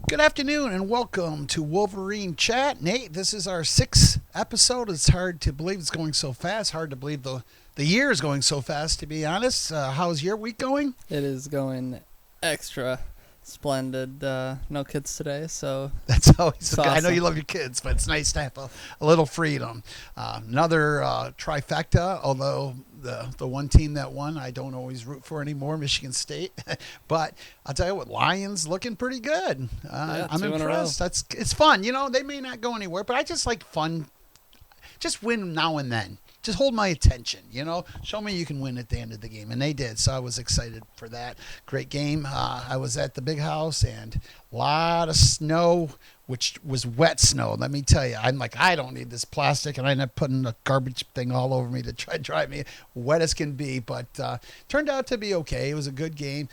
Good afternoon and welcome to Wolverine Chat. Nate, this is our sixth episode. It's hard to believe it's going so fast. Hard to believe the year is going so fast, to be honest. How's your week going? It is going extra splendid. No kids today, so That's always it's I know awesome. you love your kids, but it's nice to have a little freedom. Another trifecta, although the one team that won I don't always root for anymore, Michigan State. But I'll tell you what, Lions looking pretty good. Yeah, I'm two in a row. impressed. It's fun. They may not go anywhere, but I just like fun. Just win now and then. Just hold my attention, Show me you can win at the end of the game. And they did, so I was excited for that. Great game. I was at the big house and a lot of snow, which was wet snow. Let me tell you, I'm like, I don't need this plastic. And I ended up putting a garbage thing all over me to try to dry me wet as can be. But turned out to be okay. It was a good game.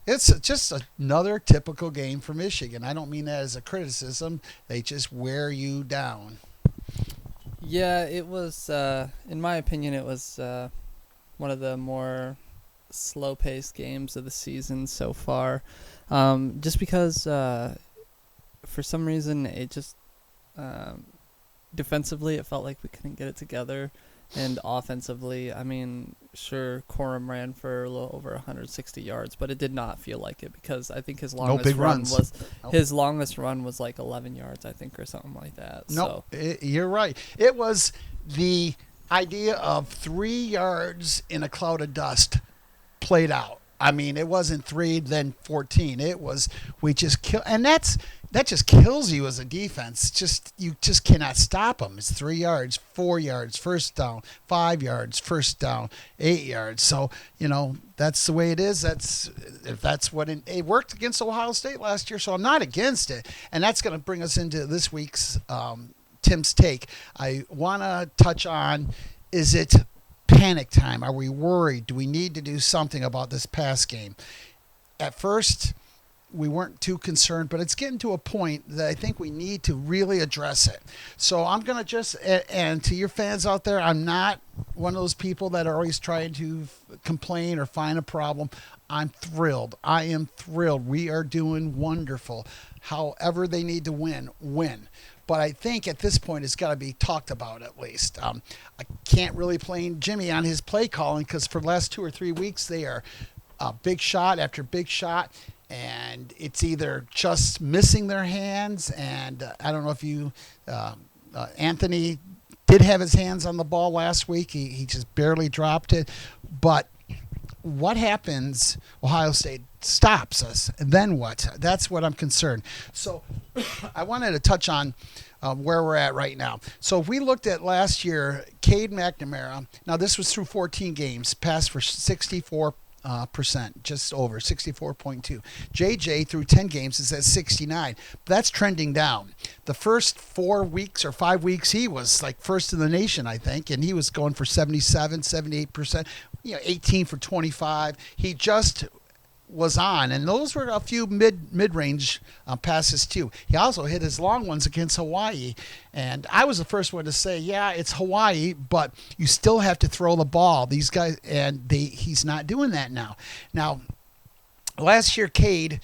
It's just another typical game for Michigan. I don't mean that as a criticism. They just wear you down. Yeah, it was. In my opinion, it was one of the more slow-paced games of the season so far. Just because, for some reason, it just defensively it felt like we couldn't get it together, and offensively, I mean, sure, Corum ran for a little over 160 yards, but it did not feel like it because I think his No longest big run runs. was Nope. his longest run was like 11 yards, I think, or something like that. No, So you're right. It was the idea of 3 yards in a cloud of dust played out. I mean, it wasn't three, then 14. It was we just kill, and that just kills you as a defense. Just you just cannot stop them. It's 3 yards, 4 yards, first down, 5 yards, first down, 8 yards. So that's the way it is. That's what it worked against Ohio State last year. So I'm not against it, and that's going to bring us into this week's Tim's take. I want to touch on: is it panic time? Are we worried? Do we need to do something about this pass game? At first, we weren't too concerned, but it's getting to a point that I think we need to really address it. So I'm going to and to your fans out there, I'm not one of those people that are always trying to complain or find a problem. I'm thrilled. I am thrilled. We are doing wonderful. However they need to win. But I think at this point it's got to be talked about at least. I can't really blame Jimmy on his play calling because for the last 2 or 3 weeks they are big shot after big shot, and it's either just missing their hands. And I don't know if Anthony did have his hands on the ball last week. He just barely dropped it. But what happens? Ohio State stops us, and then what? That's what I'm concerned. So I wanted to touch on where we're at right now. So if we looked at last year, Cade McNamara, now this was through 14 games, passed for 64%, just over 64.2. JJ through 10 games is at 69. That's trending down. The first 4 weeks or 5 weeks, he was like first in the nation, I think, and he was going for 77, 78%, 18 for 25. He just was on, and those were a few mid-range passes too. He also hit his long ones against Hawaii, and I was the first one to say, yeah, it's Hawaii, but you still have to throw the ball. These guys, and he's not doing that now. Now, last year, Cade,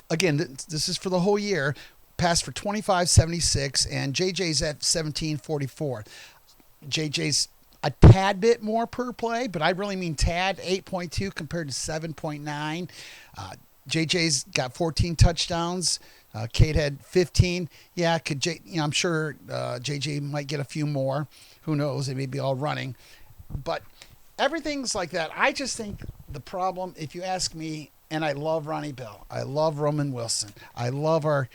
again, this is for the whole year, passed for 25.76, and JJ's at 17.44. JJ's a tad bit more per play, but I really mean tad, 8.2 compared to 7.9. JJ's got 14 touchdowns. Cade had 15. Yeah, I'm sure JJ might get a few more. Who knows? They may be all running. But everything's like that. I just think the problem, if you ask me, and I love Ronnie Bell. I love Roman Wilson. I love our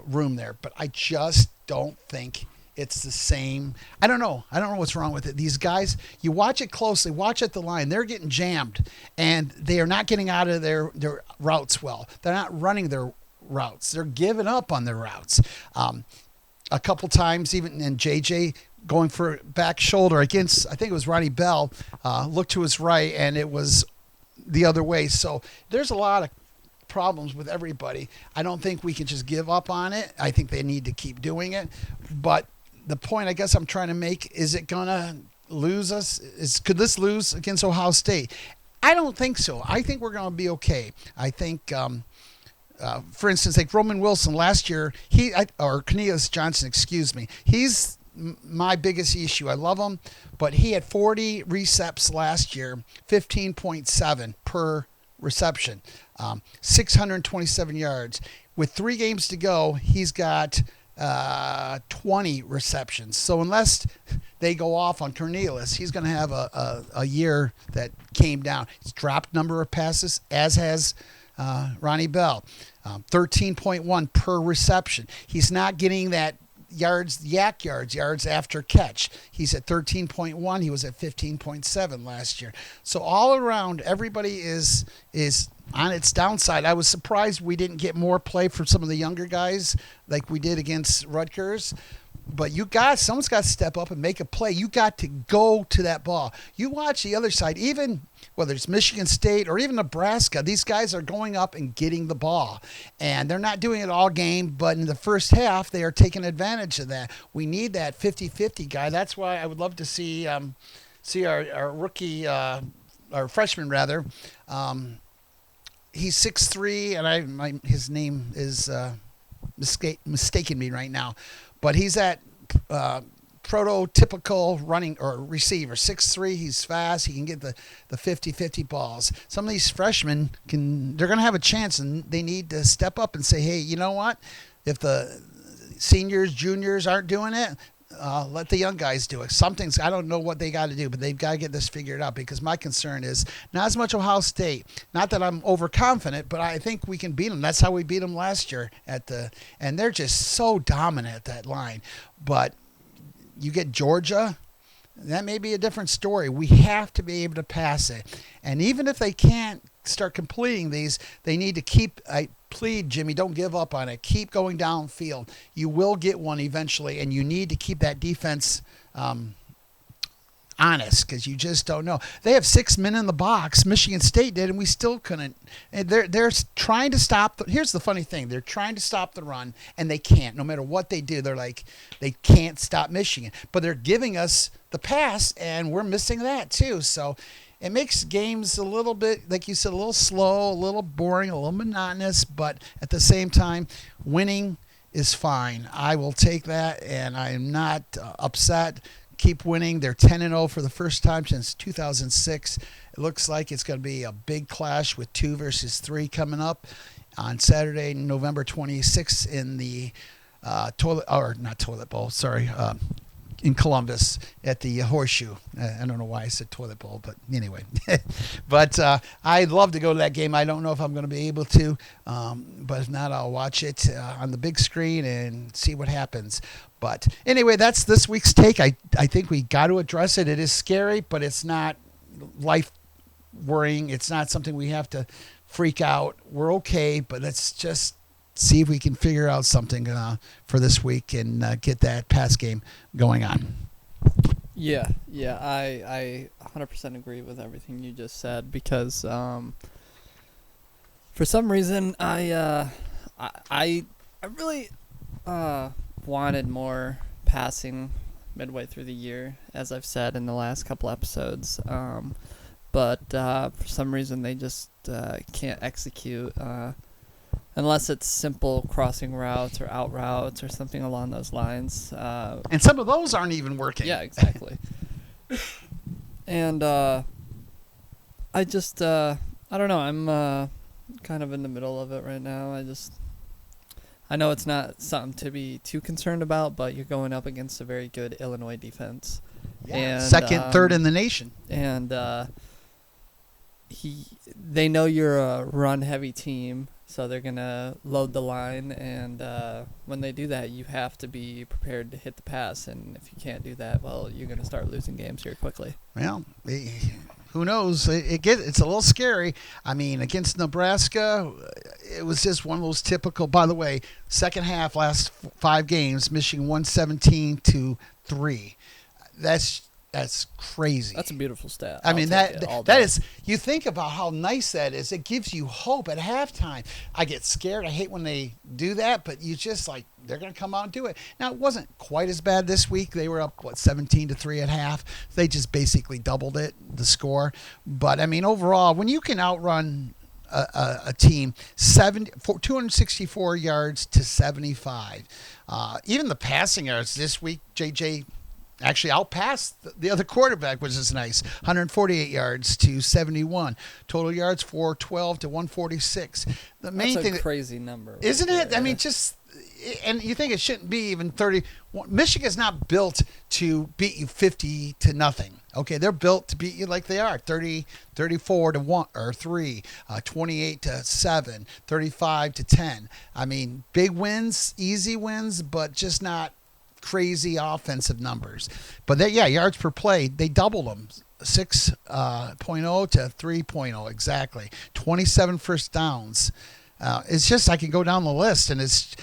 room there. But I just don't think it's the same. I don't know what's wrong with it. These guys, you watch it closely, watch at the line. They're getting jammed, and they are not getting out of their routes well. They're not running their routes. They're giving up on their routes. A couple times, even in JJ going for back shoulder against, I think it was Ronnie Bell, looked to his right, and it was the other way. So there's a lot of problems with everybody. I don't think we can just give up on it. I think they need to keep doing it. But the point I guess I'm trying to make, is it going to lose us? Could this lose against Ohio State? I don't think so. I think we're going to be okay. I think for instance, like Roman Wilson last year, or Cornelius Johnson, excuse me, he's my biggest issue. I love him, but he had 40 receps last year, 15.7 per reception, 627 yards. With 3 games to go, he's got 20 receptions. So unless they go off on Cornelius, he's going to have a year that came down. He's dropped number of passes, as has Ronnie Bell, 13.1 per reception. He's not getting that yards after catch. He's at 13.1. He was at 15.7 last year. So all around, everybody is on its downside. I was surprised we didn't get more play for some of the younger guys like we did against Rutgers. But someone's got to step up and make a play. You got to go to that ball. You watch the other side, even whether it's Michigan State or even Nebraska, these guys are going up and getting the ball. And they're not doing it all game, but in the first half, they are taking advantage of that. We need that 50-50 guy. That's why I would love to see our rookie, our freshman rather. He's 6'3", and his name is mistaking me right now. But he's that prototypical running or receiver, 6'3". He's fast. He can get the 50-50 balls. Some of these freshmen they're going to have a chance, and they need to step up and say, hey, you know what? If the seniors, juniors aren't doing it, let the young guys do it. I don't know what they got to do, but they've got to get this figured out, because my concern is not as much Ohio State. Not that I'm overconfident, but I think we can beat them. That's how we beat them last year and they're just so dominant at that line. But you get Georgia, that may be a different story. We have to be able to pass it. And even if they can't start completing these, they need to keep, I plead, Jimmy, don't give up on it. Keep going downfield. You will get one eventually, and you need to keep that defense honest, because you just don't know. They have 6 men in the box. Michigan State did, and we still couldn't. And they're trying to stop. Here's the funny thing. They're trying to stop the run, and they can't. No matter what they do, they can't stop Michigan. But they're giving us the pass, and we're missing that too. So it makes games a little bit, like you said, a little slow, a little boring, a little monotonous, but at the same time, winning is fine. I will take that, and I am not upset. Keep winning. They're 10-0 for the first time since 2006. It looks like it's going to be a big clash with 2 versus 3 coming up on Saturday, November 26th in the in Columbus at the Horseshoe. I don't know why I said toilet bowl, but anyway. But I'd love to go to that game. I don't know if I'm going to be able to, but if not, I'll watch it on the big screen and see what happens. But anyway, that's this week's take. I think we got to address it. It is scary, but it's not life worrying. It's not something we have to freak out. We're okay, but let's just see if we can figure out something for this week and get that pass game going on. Yeah, I 100% agree with everything you just said, because for some reason I really wanted more passing midway through the year, as I've said in the last couple episodes, but for some reason they just can't execute unless it's simple crossing routes or out routes or something along those lines. And some of those aren't even working. Yeah, exactly. And I don't know. I'm kind of in the middle of it right now. I know it's not something to be too concerned about, but you're going up against a very good Illinois defense. Yeah, and, second, third in the nation. And they know you're a run-heavy team, so they're going to load the line, and when they do that, you have to be prepared to hit the pass, and if you can't do that, well, you're going to start losing games here quickly. Well, who knows? It's a little scary. I mean, against Nebraska, it was just one of those typical, by the way, second half, last 5 games, Michigan won 17-3. That's crazy. That's a beautiful stat. I mean, that is, you think about how nice that is. It gives you hope at halftime. I get scared. I hate when they do that, but you just like, they're going to come out and do it. Now, it wasn't quite as bad this week. They were up, 17-3 at half. They just basically doubled the score. But, I mean, overall, when you can outrun a team 264 yards to 75. Even the passing yards this week, JJ actually outpassed the other quarterback, which is nice. 148 yards to 71. Total yards 412 to 146. The main That's a thing, crazy number, right isn't it? there. I mean, just, and you think it shouldn't be even 30. Michigan's not built to beat you 50 to nothing. Okay, they're built to beat you like they are, 34 to 1 or 3, 28 to 7, 35 to 10. I mean, big wins, easy wins, but just not crazy offensive numbers. But yards per play, they doubled them. 6.0 to 3.0 exactly. 27 first downs. It's just, I can go down the list, and it's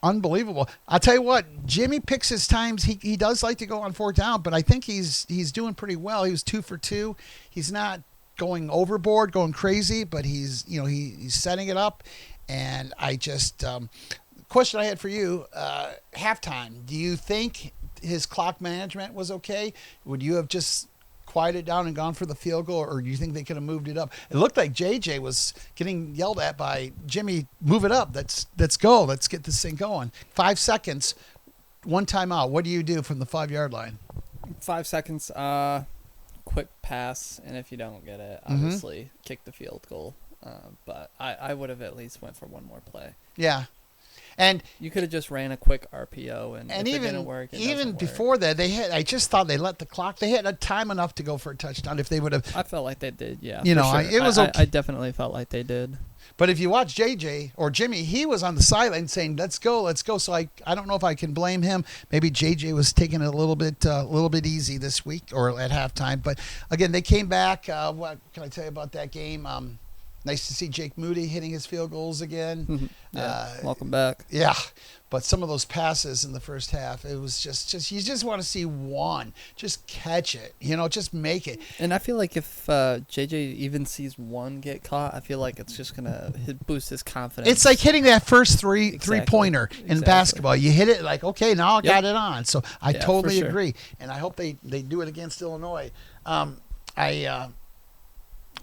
unbelievable. I'll tell you what, Jimmy picks his times. He does like to go on fourth down, but I think he's doing pretty well. He was 2 for 2. He's not going overboard, going crazy, but he's setting it up. And I just question I had for you, halftime. Do you think his clock management was okay? Would you have just quieted down and gone for the field goal, or do you think they could have moved it up? It looked like JJ was getting yelled at by Jimmy. Move it up. Let's go. Let's get this thing going. 5 seconds, one timeout. What do you do from the 5-yard line? 5 seconds. Quick pass, and if you don't get it, obviously kick the field goal. But I would have at least went for one more play. Yeah. And you could have just ran a quick RPO, and if even it didn't work, even before that, I just thought they let the clock. They had a time enough to go for a touchdown if they would have. I felt like they did. Yeah. It was okay. I definitely felt like they did. But if you watch JJ or Jimmy, he was on the sideline saying, "Let's go, let's go." So I don't know if I can blame him. Maybe JJ was taking it a little bit easy this week or at halftime. But again, they came back. What can I tell you about that game? Nice to see Jake Moody hitting his field goals again. Welcome back. Yeah, but some of those passes in the first half, it was just you just want to see one. Just catch it, just make it. And I feel like if JJ even sees one get caught, I feel like it's just going to boost his confidence. It's like hitting that first three-pointer in basketball. You hit it like, okay, now I got it on. So I totally agree. And I hope they do it against Illinois.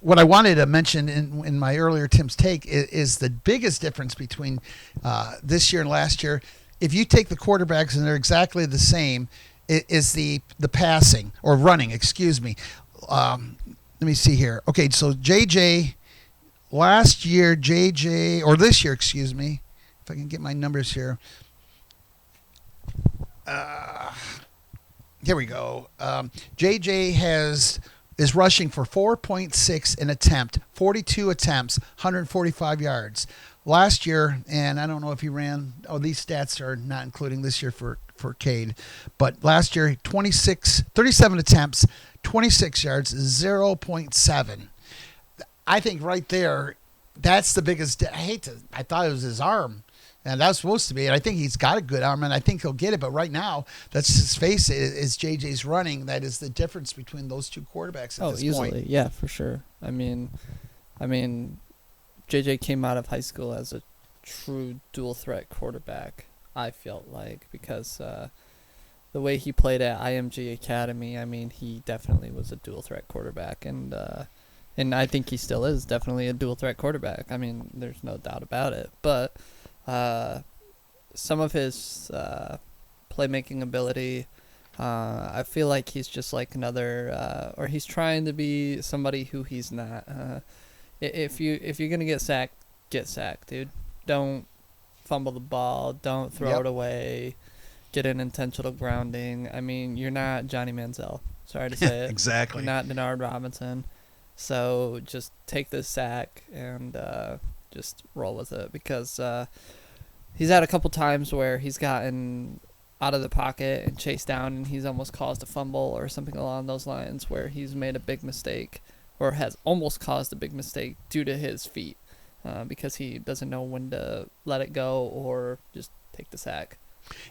What I wanted to mention in my earlier Tim's take is the biggest difference between this year and last year. If you take the quarterbacks and they're exactly the same, is the passing or running, excuse me. Let me see here. Okay, so JJ, last year, or this year, excuse me, if I can get my numbers here. Here we go. JJ is rushing for 4.6 an attempt, 42 attempts, 145 yards. Last year, and I don't know if he ran, these stats are not including this year for Cade, but last year, 37 attempts, 26 yards, 0.7. I think right there, that's the biggest, I thought it was his arm. And that's supposed to be. And I think he's got a good arm, and I think he'll get it. But right now, let's just face it, is JJ's running. That is the difference between those two quarterbacks at this easily. point. Yeah, for sure. I mean, JJ came out of high school as a true dual-threat quarterback, I felt like, because the way he played at IMG Academy, he definitely was a dual-threat quarterback. And I think he still is definitely a dual-threat quarterback. There's no doubt about it. But some of his playmaking ability, I feel like he's just like another, or he's trying to be somebody who he's not. If you're gonna get sacked, dude. Don't fumble the ball. Don't throw it away. Get an intentional grounding. You're not Johnny Manziel. Sorry to say it. Exactly. You're not Denard Robinson. So just take the sack and just roll with it, because he's had a couple times where he's gotten out of the pocket and chased down, and he's almost caused a fumble or something along those lines, where he's made a big mistake or has almost caused a big mistake due to his feet, because he doesn't know when to let it go or just take the sack.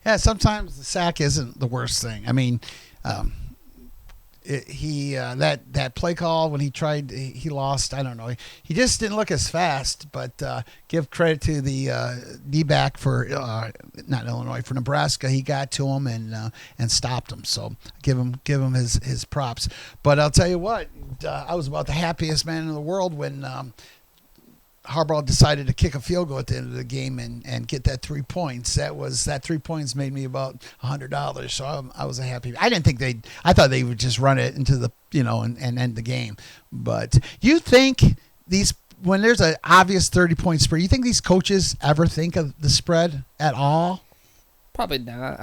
Yeah, sometimes the sack isn't the worst thing. That play call when he lost. I don't know. He just didn't look as fast. But give credit to the D-back for not Illinois, for Nebraska. He got to him and stopped him. So give him his props. But I'll tell you what, I was about the happiest man in the world when Harbaugh decided to kick a field goal at the end of the game and get that 3 points. That 3 points made me about $100. So I was happy. I didn't think I thought they would just run it into the and end the game. But you think when there's an obvious 30-point spread, you think these coaches ever think of the spread at all? Probably not.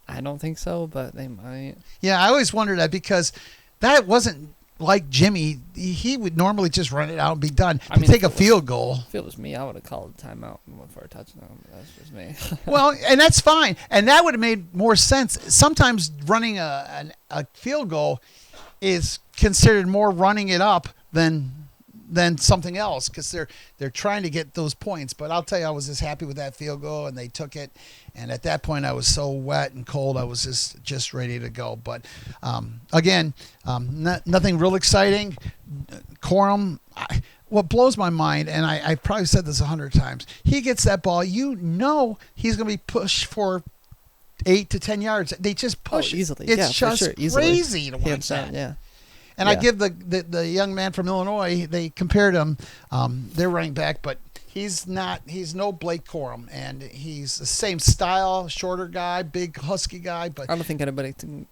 I don't think so, but they might. Yeah, I always wondered that because that wasn't like Jimmy. He would normally just run it out and be done. Take a field goal. If it was me, I would have called a timeout and went for a touchdown. That's just me. Well, and that's fine. And that would have made more sense. Sometimes running a field goal is considered more running it up than something else because they're trying to get those points. But I'll tell you, I was just happy with that field goal, and they took it. And at that point, I was so wet and cold, I was just ready to go. But again, nothing real exciting. Corum, what blows my mind, and I probably said this 100 times, he gets that ball, he's going to be pushed for 8 to 10 yards. They just push easily. It's just crazy to watch Hands that. down, yeah. And I give the young man from Illinois, they compared him, they're running back, but he's no Blake Corum, and he's the same style, shorter guy, big husky guy. But I don't think anybody can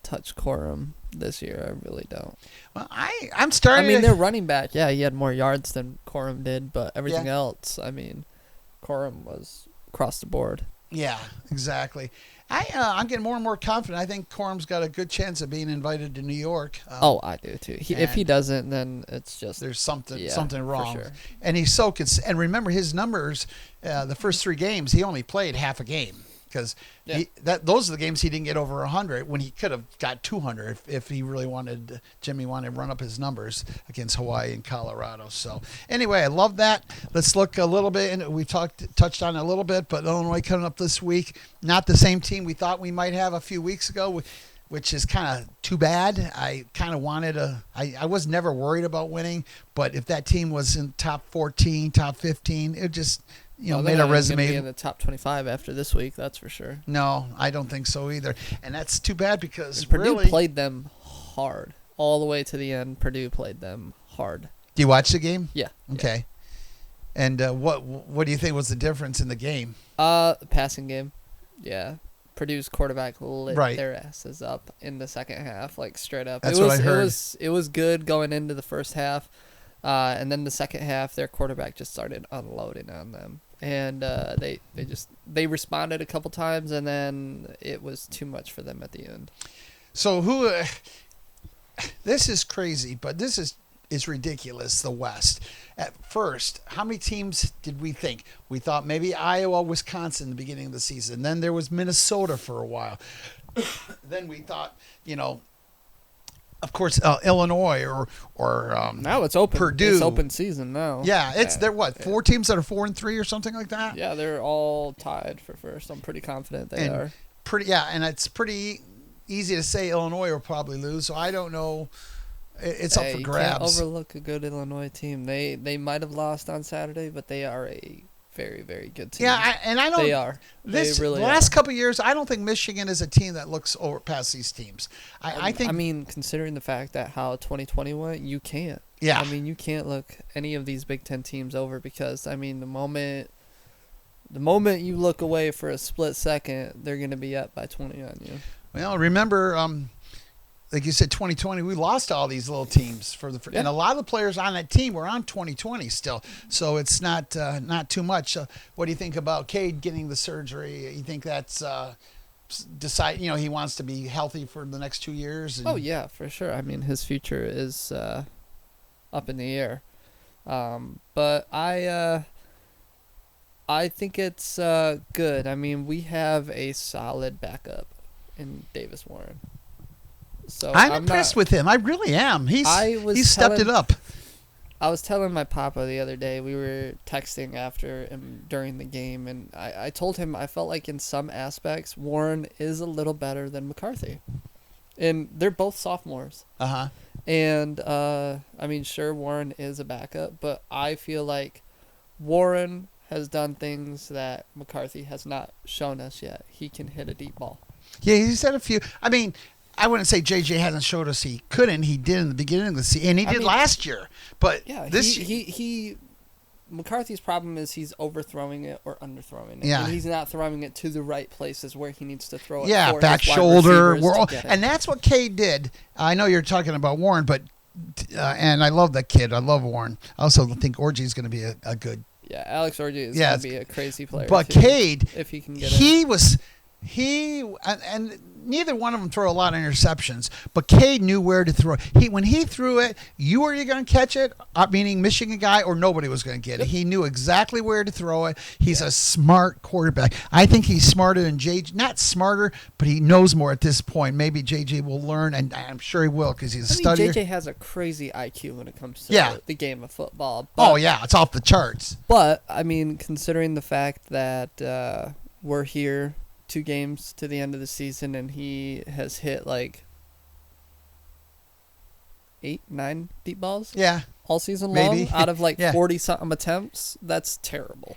touch Corum this year. I really don't. Well, I'm starting. Their running back, yeah, he had more yards than Corum did, but everything else, Corum was across the board. Yeah, exactly. I'm getting more and more confident. I think Corum's got a good chance of being invited to New York. I do too. If he doesn't, then it's just there's something wrong. For sure. And he's and remember his numbers. The first 3 games, he only played half a game because those are the games he didn't get over 100 when he could have got 200 if he really wanted. Jimmy wanted to run up his numbers against Hawaii and Colorado. So anyway, I love that. Let's look a little bit, and we touched on it a little bit, but Illinois coming up this week, not the same team we thought we might have a few weeks ago, which is kind of too bad. I kind of wanted I was never worried about winning, but if that team was in top 14, top 15, it just made a resume. Be in the top 25 after this week, that's for sure. No, I don't think so either, and that's too bad because Purdue played them hard all the way to the end. Purdue played them hard. Do you watch the game? Yeah. Okay. Yeah. And what do you think was the difference in the game? The passing game. Yeah. Purdue's quarterback lit their asses up in the second half, like straight up. That's what I heard. It was good going into the first half, and then the second half, their quarterback just started unloading on them, and they responded a couple times, and then it was too much for them at the end. So this is crazy, but this is ridiculous. The West. At first, how many teams did we think? We thought maybe Iowa, Wisconsin, the beginning of the season. Then there was Minnesota for a while. Then we thought, of course, Illinois or now it's open. Purdue. It's open season now. Yeah, they're what 4 teams that are 4-3 or something like that. Yeah, they're all tied for first. I'm pretty confident they are. And it's pretty easy to say Illinois will probably lose. So I don't know. It's up for grabs. You can't overlook a good Illinois team. They might have lost on Saturday, but they are a very, very good team. Yeah, I don't. They are. They really the last couple of years, I don't think Michigan is a team that looks over past these teams. I think. Considering the fact that how 2020 went, you can't. Yeah. You can't look any of these Big Ten teams over because the moment you look away for a split second, they're going to be up by 20 on you. Well, remember. Like you said, 2020, we lost all these little teams and a lot of the players on that team were on 2020 still. So it's not too much. What do you think about Cade getting the surgery? You think that's he wants to be healthy for the next 2 years? Oh yeah, for sure. His future is up in the air. But I think it's good. We have a solid backup in Davis Warren. So I'm impressed with him. I really am. He's stepped it up. I was telling my papa the other day, we were texting after and during the game, and I told him I felt like in some aspects Warren is a little better than McCarthy. And they're both sophomores. Uh-huh. And, sure, Warren is a backup, but I feel like Warren has done things that McCarthy has not shown us yet. He can hit a deep ball. Yeah, he's had a few. I wouldn't say JJ hasn't showed us he couldn't. He did in the beginning of the season, and he did last year. But yeah, this he McCarthy's problem is he's overthrowing it or underthrowing it. Yeah. And he's not throwing it to the right places where he needs to throw it. Yeah, for back his wide shoulder. receivers to get it. And that's what Cade did. I know you're talking about Warren, but and I love that kid. I love Warren. I also think Orgy's going to be a good. Yeah, Alex Orgy is going to be a crazy player. But Cade, if he can get and neither one of them throw a lot of interceptions, but Cade knew where to throw. When he threw it, you were going to catch it, meaning Michigan guy, or nobody was going to get it. He knew exactly where to throw it. He's a smart quarterback. I think he's smarter than JJ. Not smarter, but he knows more at this point. Maybe JJ will learn, and I'm sure he will because he's a studier. JJ has a crazy IQ when it comes to the game of football. But, it's off the charts. But, I mean, considering the fact that we're here 2 games to the end of the season, and he has hit like 8, 9 deep balls. Yeah, all season maybe. long out of like 40 something attempts. That's terrible.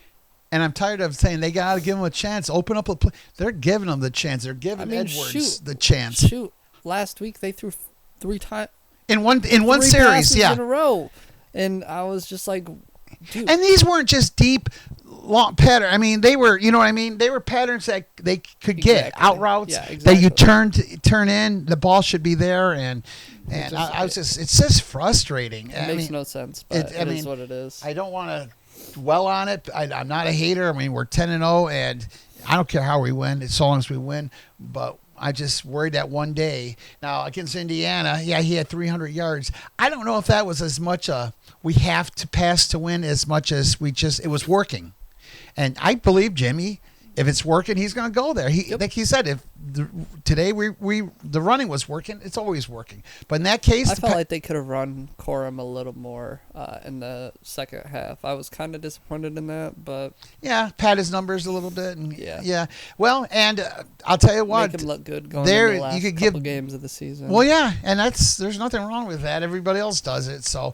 And I'm tired of saying they got to give him a chance. Open up a play. They're giving him the chance. They're giving Edwards the chance. Shoot, last week they threw 3 times in one series. Yeah, in a row, and I was just like, dude. And these weren't just deep. Long pattern. I mean, they were. You know what I mean? They were patterns that they could get out routes that you turn in. The ball should be there, and I was just. It's just frustrating. It makes no sense, but it is what it is. I don't want to dwell on it. I'm not a hater. I mean, we're 10-0, and I don't care how we win, as long as we win. But I just worried that one day. Now against Indiana, he had 300 yards. I don't know if that was as much we have to pass to win as much as it was working. And I believe Jimmy, if it's working, he's going to go there. Like he said, if today the running was working, it's always working. But in that case, I felt like they could have run Corum a little more in the second half. I was kind of disappointed in that, but pad his numbers a little bit. And yeah. Well, and I'll tell you what, make him look good going into the last couple games of the season. Well, yeah, and there's nothing wrong with that. Everybody else does it, so.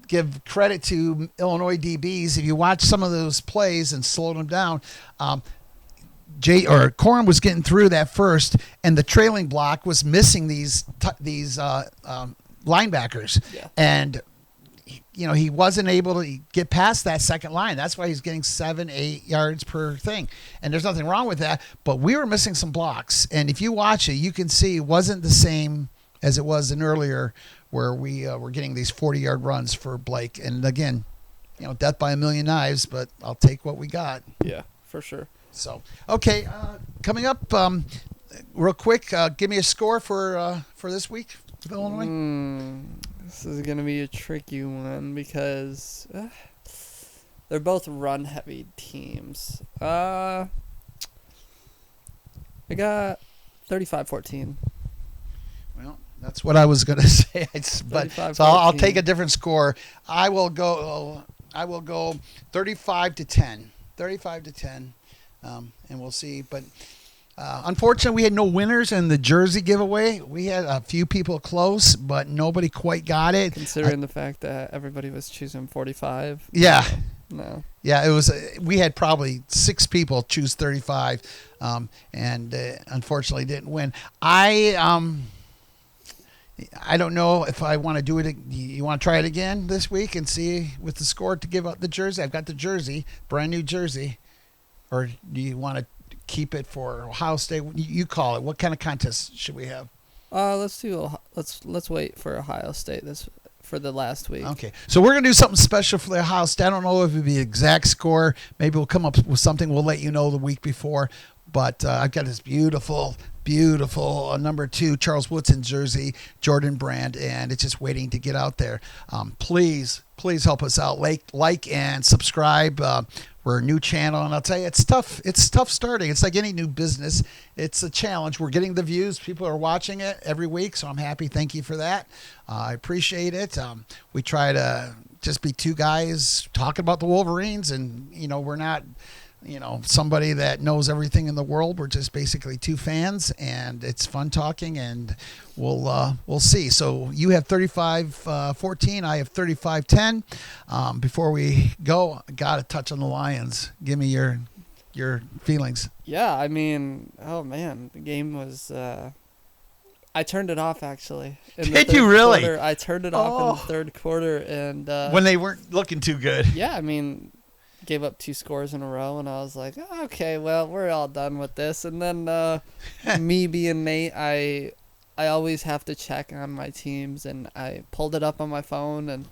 Give credit to Illinois DBs. If you watch some of those plays and slow them down, Corum was getting through that first, and the trailing block was missing these linebackers, and he wasn't able to get past that second line. That's why he's getting 7-8 yards per thing, and there's nothing wrong with that. But we were missing some blocks, and if you watch it, you can see it wasn't the same as it was in earlier, where we were getting these 40-yard runs for Blake. And again, death by a million knives, but I'll take what we got. Yeah, for sure. So, okay, coming up, real quick, give me a score for this week with Illinois. This is going to be a tricky one because they're both run-heavy teams. I got 35-14. Well, that's what I was going to say. So I'll take a different score. I will go 35-10. 35-10. And we'll see. But unfortunately, we had no winners in the jersey giveaway. We had a few people close, but nobody quite got it. Considering the fact that everybody was choosing 45. Yeah. No. Yeah, it was. We had probably 6 people choose 35, and unfortunately didn't win. I don't know if I want to do it. You want to try it again this week and see with the score to give up the jersey? I've got the jersey, brand new jersey. Or do you want to keep it for Ohio State? You call it. What kind of contest should we have? Let's wait for Ohio State for the last week. Okay, so we're gonna do something special for the Ohio State. I don't know if it'll be the exact score. Maybe we'll come up with something. We'll let you know the week before. But I've got this beautiful number 2 Charles Woodson jersey, Jordan Brand, and it's just waiting to get out there. Please help us out. Like and subscribe. We're a new channel, and I'll tell you, it's tough. It's tough starting. It's like any new business. It's a challenge. We're getting the views. People are watching it every week, so I'm happy. Thank you for that. I appreciate it. We try to just be 2 guys talking about the Wolverines, and we're not somebody that knows everything in the world. We're just basically 2 fans, and it's fun talking, and we'll see. So you have 35-14. I have 35-10. Before we go, I got to touch on the Lions. Give me your feelings. Yeah, I mean, oh man, the game was I turned it off actually. Did you really? Quarter. I turned it off in the third quarter, and when they weren't looking too good. Yeah, I mean, gave up 2 scores in a row, and I was like, okay, well, we're all done with this. And then me being Nate, I always have to check on my teams, and I pulled it up on my phone, and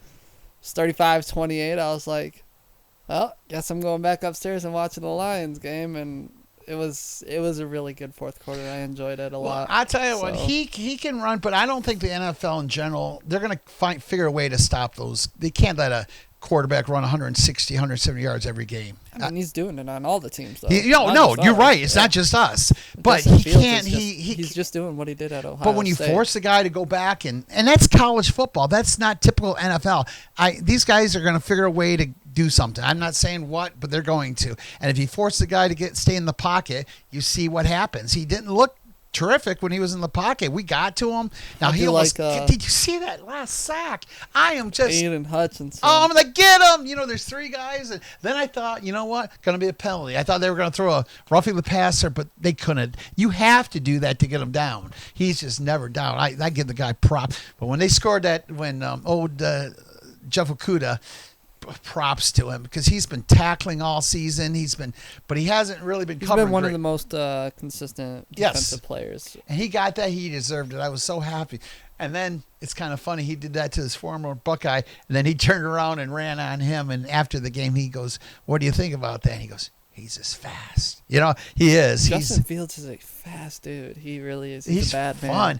it's 35-28. I was like, well, guess I'm going back upstairs and watching the Lions game, and it was a really good fourth quarter. I enjoyed it a lot. I'll tell you what, he can run, but I don't think the NFL in general, they're going to figure a way to stop those. They can't let a quarterback run 160, 170 yards every game. I mean, he's doing it on all the teams, though. No, you're right. It's not just us. But Justin he Fields can't. He's just doing what he did at Ohio But when you State. force the guy to go back, and that's college football. That's not typical NFL. These guys are going to figure a way to do something. I'm not saying what, but they're going to. And if you force the guy to stay in the pocket, you see what happens. He didn't look terrific when he was in the pocket. We got to him. Now he almost. Did you see that last sack? I am just. Aiden Hutchinson. Oh, I'm gonna get him. There's 3 guys, and then I thought, you know what, gonna be a penalty. I thought they were gonna throw a roughing the passer, but they couldn't. You have to do that to get him down. He's just never down. I give the guy prop. But when they scored that, when Jeff Okudah. Props to him because he's been tackling all season. But he hasn't really been covering. He's been one great. of the most consistent defensive players. And he got that. He deserved it. I was so happy. And then it's kind of funny. He did that to his former Buckeye, and then he turned around and ran on him. And after the game, he goes, "What do you think about that?" And he goes, "He's just fast." He is. Justin Fields is a fast dude. He really is. He's a bad fun. man.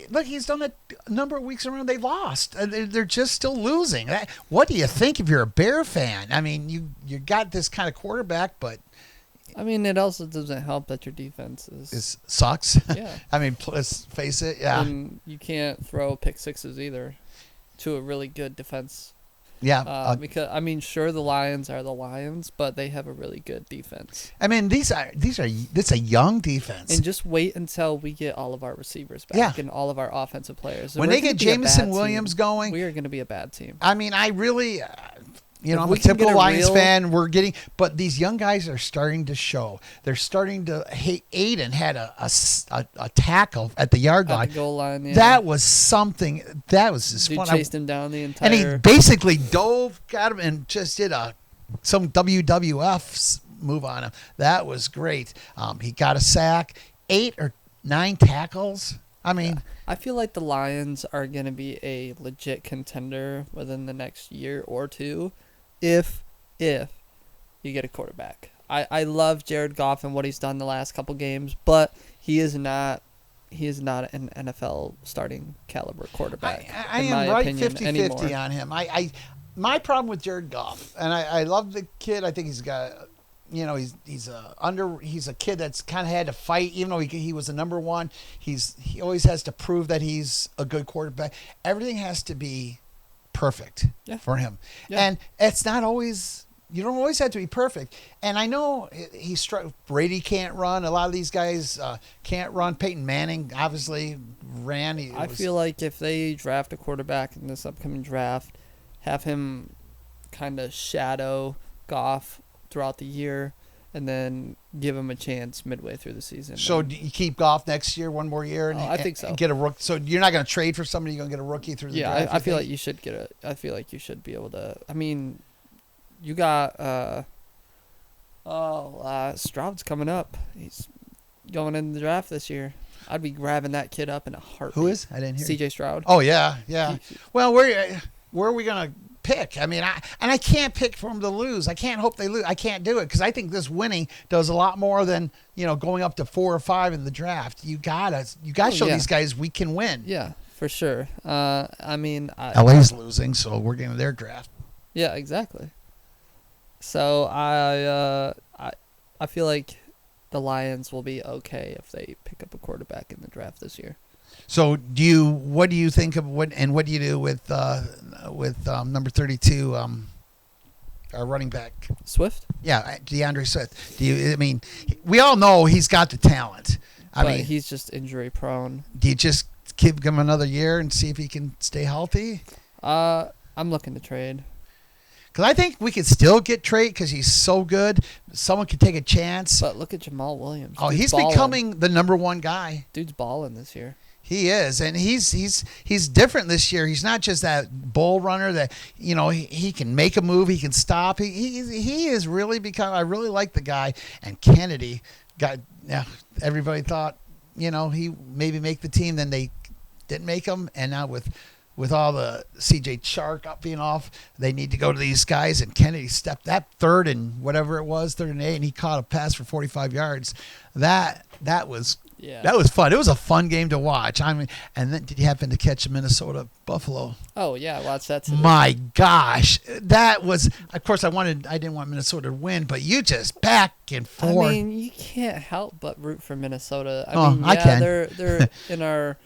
But he's done it a number of weeks around. They lost. They're just still losing. What do you think if you're a Bear fan? I mean, you got this kind of quarterback, but I mean, it also doesn't help that your defense sucks. Yeah. I mean, let's face it. Yeah. And you can't throw pick sixes either to a really good defense. Yeah. Because sure, the Lions are the Lions, but they have a really good defense. I mean, this a young defense. And just wait until we get all of our receivers back and all of our offensive players. When they get Jameson Williams going, we are going to be a bad team. I mean, I really. I'm a typical Lions fan. But these young guys are starting to show. They're starting to. Hey, Aiden had a tackle at the yard line. At the goal line. Yeah. That was something. That was just Dude fun. Chased him down the entire. And he basically got him, and just did some WWF move on him. That was great. He got a sack, 8 or 9 tackles. I mean, I feel like the Lions are going to be a legit contender within the next year or two. If you get a quarterback. I love Jared Goff and what he's done the last couple games, but he is not an NFL starting caliber quarterback. I am right 50-50 on him. My problem with Jared Goff, and I love the kid. I think he's got, he's a kid that's kind of had to fight, even though he was a number 1. He always has to prove that he's a good quarterback. Everything has to be perfect for him. Yeah. And it's not always, you don't always have to be perfect. And I know Brady can't run. A lot of these guys can't run. Peyton Manning obviously ran. I feel like if they draft a quarterback in this upcoming draft, have him kind of shadow Goff throughout the year, and then give him a chance midway through the season. So do you keep Goff next year, one more year? And, I think so. And get a rookie. So you're not going to trade for somebody. You're going to get a rookie through the draft? Yeah, I feel like you should I feel like you should be able to. I mean, you got Stroud's coming up. He's going in the draft this year. I'd be grabbing that kid up in a heartbeat. Who is? I didn't hear. C.J. Stroud. Oh yeah. Well, where are we going to pick? I mean, I can't pick for them to lose. I can't hope they lose. I can't do it because I think this winning does a lot more than going up to 4 or 5 in the draft. You gotta show these guys we can win. Yeah, for sure. I mean, LA's losing, so we're getting their draft. Yeah, exactly. So I feel like the Lions will be okay if they pick up a quarterback in the draft this year. So what do you think of what do you do with number 32, our running back Swift? Yeah, DeAndre Swift. We all know he's got the talent. I mean, he's just injury prone. Do you just give him another year and see if he can stay healthy? I'm looking to trade. Because I think we could still get trade because he's so good. Someone could take a chance. But look at Jamal Williams. Oh, he's becoming the number 1 guy. Dude's balling this year. He is, and he's different this year. He's not just that bull runner that he can make a move, he can stop. He is really become. I really like the guy. And Kennedy got. Yeah, everybody thought he maybe make the team, then they didn't make him, and now with all the CJ Chark up being off, they need to go to these guys. And Kennedy stepped that third and 8, and he caught a pass for 45 yards. That was. Yeah. That was fun. It was a fun game to watch. I mean, and then did you happen to catch Minnesota Buffalo? Oh yeah, watch that today. My gosh, that was. Of course, I didn't want Minnesota to win, but you just back and forth. I mean, you can't help but root for Minnesota. I can. They're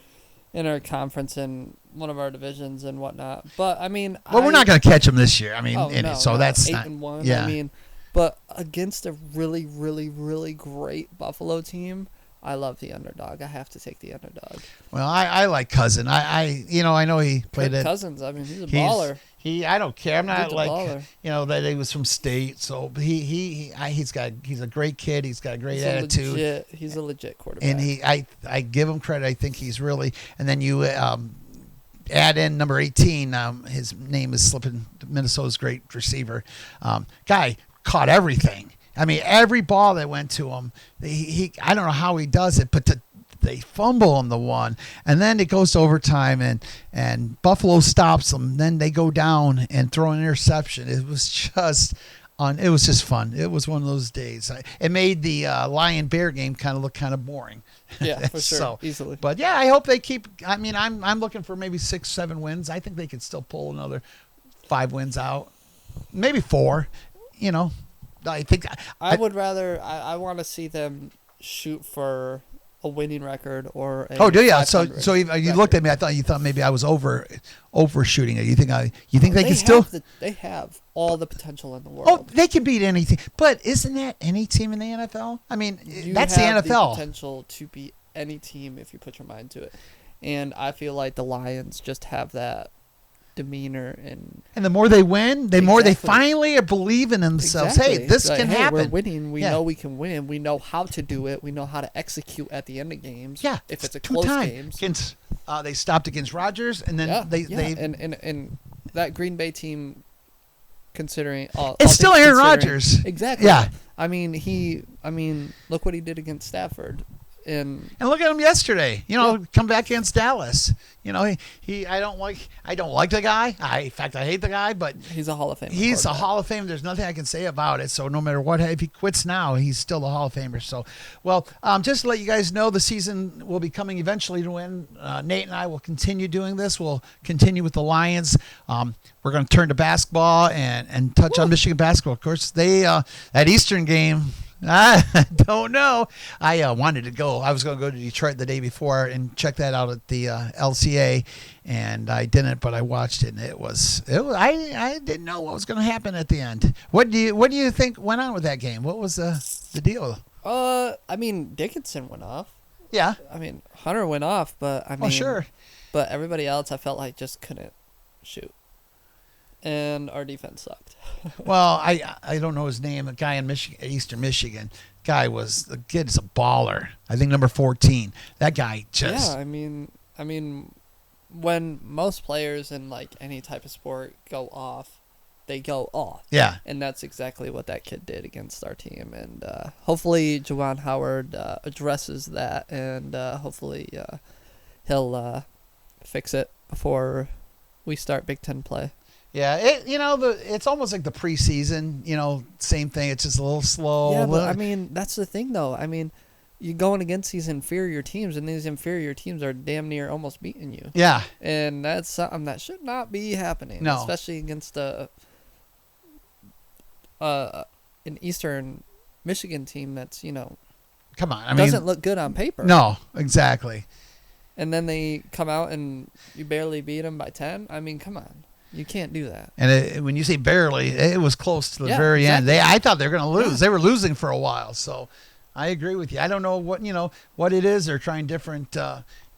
in our conference in one of our divisions and whatnot. But I mean, we're not going to catch them this year. I mean, that's 8-1. Yeah. I mean, but against a really, really, really great Buffalo team. I love the underdog. I have to take the underdog. Well, I like Cousin. I know he played it. Cousins. I mean, he's a baller. I don't care. I'm not He's like baller. that he was from State. So he's a great kid. He's got a great attitude. He's a legit quarterback. And I give him credit. I think he's really. And then you add in number 18. His name is slipping. Minnesota's great receiver. Guy caught everything. I mean, every ball that went to him, I don't know how he does it, but they fumble him the one, and then it goes to overtime, and Buffalo stops them. Then they go down and throw an interception. It was just fun. It was one of those days. It made the Lion Bear game kind of look kind of boring. Yeah, for sure, easily. But yeah, I hope they keep. I mean, I'm looking for maybe 6-7 wins. I think they could still pull another 5 wins out, maybe 4. I think I would rather. I want to see them shoot for a winning record or. Do you? So you looked at me. I thought you thought maybe I was overshooting it. You think they can still? They have all the potential in the world. Oh, they can beat anything. But isn't that any team in the NFL? I mean, that's the NFL. The potential to beat any team if you put your mind to it, and I feel like the Lions just have that demeanor and the more they win, the more they finally are believing in themselves. Exactly. Hey, this can happen. We're winning. We know we can win. We know how to do it. We know how to execute at the end of games. Yeah, if it's a close game. They stopped against Rodgers, and then they and that Green Bay team, considering it's still Aaron Rodgers. Exactly. Yeah. I mean, look what he did against Stafford. And look at him yesterday. Come back against Dallas. I don't like the guy. In fact, I hate the guy. But he's a Hall of Famer. He's a Hall of Famer. There's nothing I can say about it. So no matter what, if he quits now, he's still the Hall of Famer. So, well, just to let you guys know, the season will be coming eventually to an end. Nate and I will continue doing this. We'll continue with the Lions. We're going to turn to basketball and touch on Michigan basketball. Of course, that Eastern game. I don't know. I wanted to go. I was going to go to Detroit the day before and check that out at the LCA, and I didn't. But I watched it, and it was. I didn't know what was going to happen at the end. What do you think went on with that game? What was the deal? I mean, Dickinson went off. Yeah. I mean, Hunter went off, but I mean, oh sure. But everybody else, I felt like just couldn't shoot. And our defense sucked. Well, I don't know his name. A guy in Eastern Michigan. The kid's a baller. I think number 14. That guy just. Yeah, I mean, when most players in like any type of sport go off, they go off. Yeah. And that's exactly what that kid did against our team. And hopefully, Juwan Howard addresses that, and hopefully he'll fix it before we start Big Ten play. Yeah, it's almost like the preseason. Same thing. It's just a little slow. Yeah, but I mean, that's the thing, though. I mean, you're going against these inferior teams, and these inferior teams are damn near almost beating you. Yeah, and that's something that should not be happening. No, especially against an Eastern Michigan team that's come on, doesn't look good on paper. No, exactly. And then they come out and you barely beat them by 10. I mean, come on. You can't do that. And when you say barely, it was close to the very end. I thought they were going to lose. Yeah. They were losing for a while. So I agree with you. I don't know what it is. They're trying different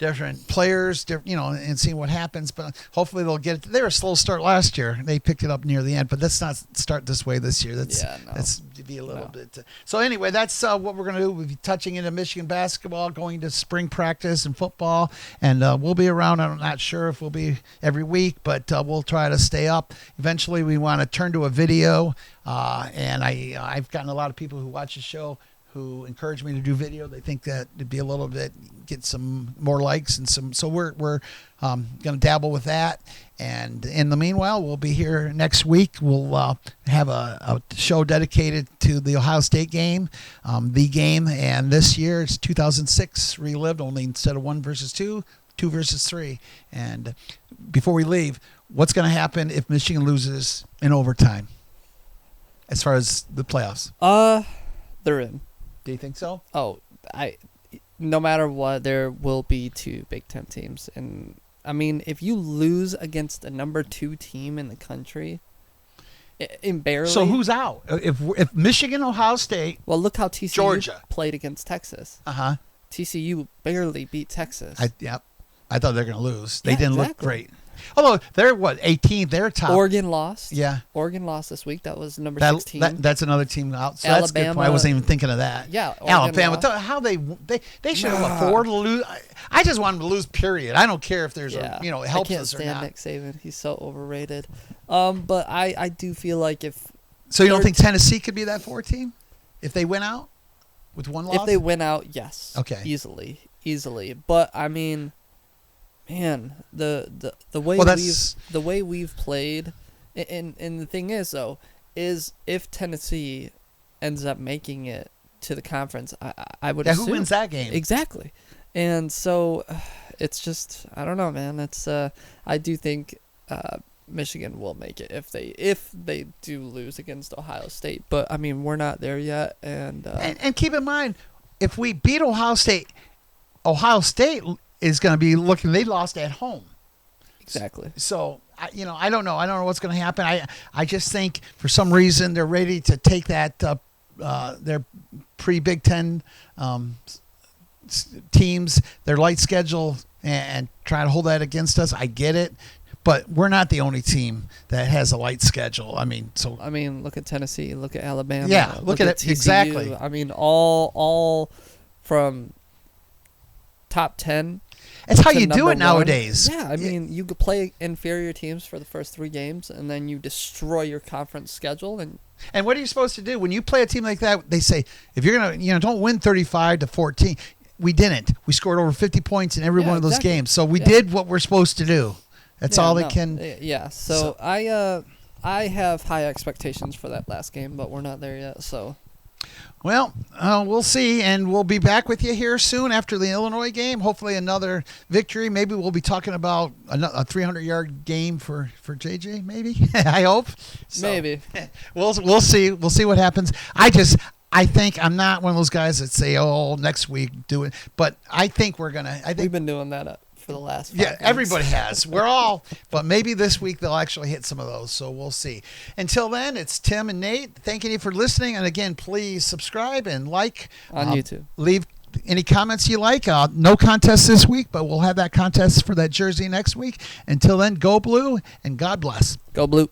different players, and seeing what happens. But hopefully they'll get it. They were a slow start last year. They picked it up near the end, but let's not start this way this year. That's to be a little bit. So anyway, that's what we're going to do. We'll be touching into Michigan basketball, going to spring practice and football, and we'll be around. I'm not sure if we'll be every week, but we'll try to stay up. Eventually, we want to turn to a video, and I've gotten a lot of people who watch the show who encourage me to do video. They think that it'd be a little bit, get some more likes and some. So we're going to dabble with that. And in the meanwhile, we'll be here next week. We'll have a show dedicated to the Ohio State game, the game. And this year it's 2006 relived, only instead of 1 versus 2, 2 versus 3. And before we leave, what's going to happen if Michigan loses in overtime as far as the playoffs? They're in. Do you think so? Oh, no matter what, there will be 2 Big Ten teams. And, I mean, if you lose against a number 2 team in the country, in barely. So who's out? If Michigan, Ohio State. Well, look how TCU Georgia played against Texas. Uh-huh. TCU barely beat Texas. I thought they were going to lose. They Yeah, didn't look exactly. great. Although they're 18th, they're top. Oregon lost. Yeah. Oregon lost this week. That was number 16. That's another team out. So that's a good point. I Alabama- wasn't even thinking of that. Yeah, Oregon Alabama. lost. How they should have afforded to lose. I just want them to lose. Period. I don't care if there's it helps I can't us or stand not. Nick Saban. He's so overrated. But I do feel like if So you don't think Tennessee could be that 4 team if they win out with one loss? if they win out, yes. Okay. Easily. But I mean, man, the way we've played, and the thing is though, is if Tennessee ends up making it to the conference, I would assume who wins that game? Exactly. And so it's just, I don't know, man. It's I do think Michigan will make it if they do lose against Ohio State. But I mean, we're not there yet, and keep in mind, if we beat Ohio State is going to be looking. They lost at home. Exactly. So I don't know. I don't know what's going to happen. I just think for some reason they're ready to take that their pre-Big Ten teams, their light schedule, and try to hold that against us. I get it, but we're not the only team that has a light schedule. I mean, look at Tennessee, look at Alabama. Yeah, look at it TCU. exactly. I mean, all from top 10. It's how you do number it nowadays. Yeah, I mean, you could play inferior teams for the first 3 games, and then you destroy your conference schedule. And what are you supposed to do when you play a team like that? They say if you're gonna, don't win 35-14. We didn't. We scored over 50 points in every one of those games. So we did what we're supposed to do. That's all they can. Yeah. So I have high expectations for that last game, but we're not there yet. So. Well, we'll see, and we'll be back with you here soon after the Illinois game. Hopefully another victory. Maybe we'll be talking about a 300-yard game for JJ, maybe. I hope. So, maybe. We'll see. We'll see what happens. I think I'm not one of those guys that say, "Oh, next week do it," but I think we're gonna. We've been doing that for the last 5 Yeah, months. everybody has. We're all, but maybe this week they'll actually hit some of those. So we'll see. Until then, it's Tim and Nate. Thanking you for listening, and again, please subscribe and like on YouTube. Leave any comments you like. No contest this week, but we'll have that contest for that jersey next week. Until then, go blue and God bless. Go blue.